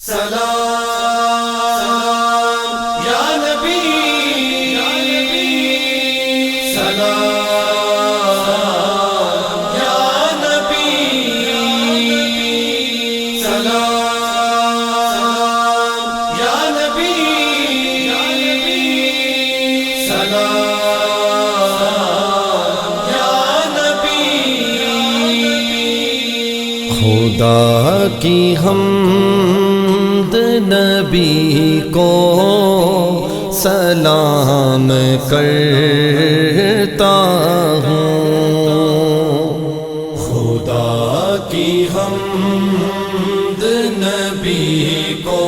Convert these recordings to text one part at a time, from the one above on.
سلام یا نبی سلام یا نبی سلام یا نبی سلام یا نبی خدا کی حمد نبی کو سلام کرتا ہوں، خدا کی حمد نبی کو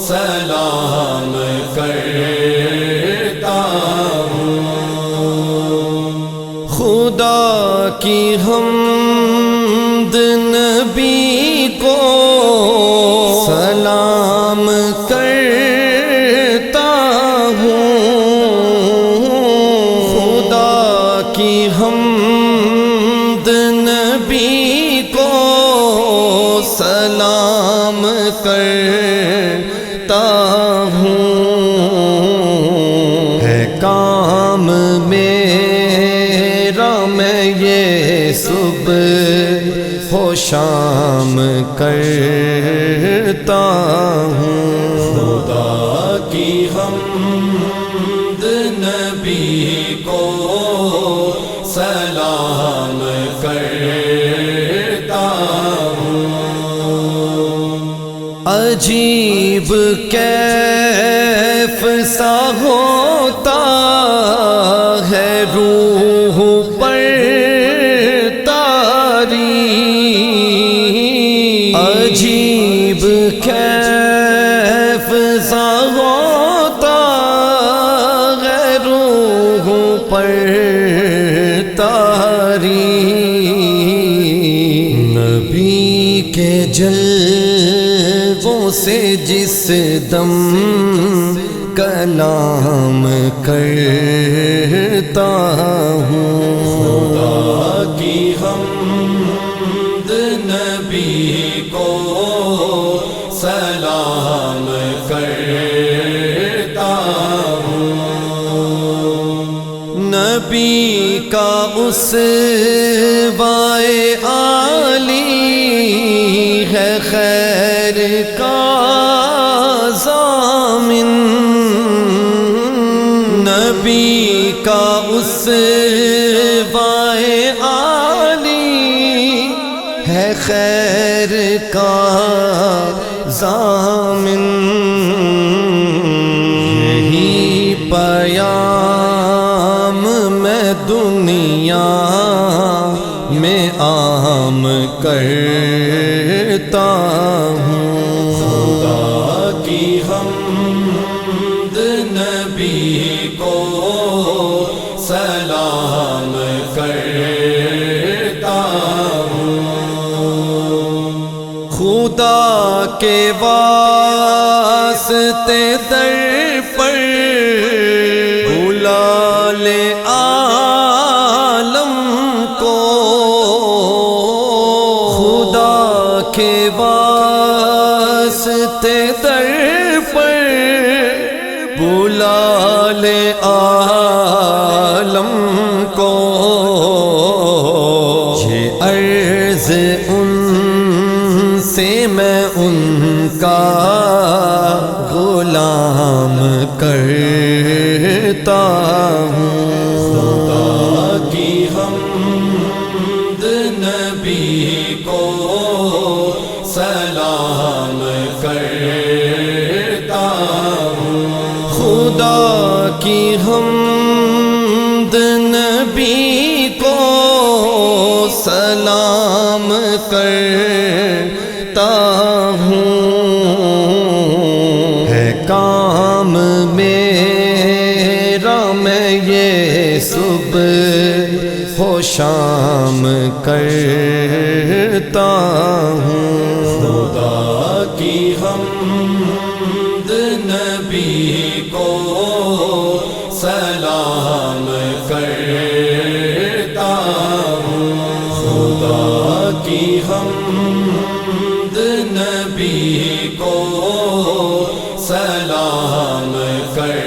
سلام کرتا ہوں، خدا کی حمد نبی کو سلام کرتا ہوں، خدا کی حمد نبی کو سلام کرتا ہوں، ہے کام میرا میں یہ صبح و شام کرتا ہوں، خدا کی حمد نبی کو سلام کرتا ہوں، عجیب کیف سا ہوتا ہے روح پر تاری، عجیب کیف سا ہوتا ہے روح پر تاری، نبی کے جلووں سے جس دم کلام کرتا ہوں، خدا کی حمد نبی کو سلام کرتا ہوں، نبی کا اسوائے عالی ہے خیر کا ضامن، نبی کا اسوائے عالی ہے خیر کا ضامن، یہی پیام میں دنیا میں عام کرتا ہوں، خدا کی حمد نبی کو سلام کرتا ہوں، خدا کے واسطے در پر بلا لے عالم کو، خدا کے واسطے در پر بلا لے عالم کو، یہ عرض ان سے میں ان کا غلام کرتا ہوں، خدا کی حمد نبی کو سلام کرتا ہوں، خدا کی حمد نبی کو سلام کرتا ہوں، ہے کام میرا میں یہ صبح و شام کرتا ہوں، خدا کی حمد نبی کو سلام کرتا ہوں، خدا کی حمد نبی کو سلام کر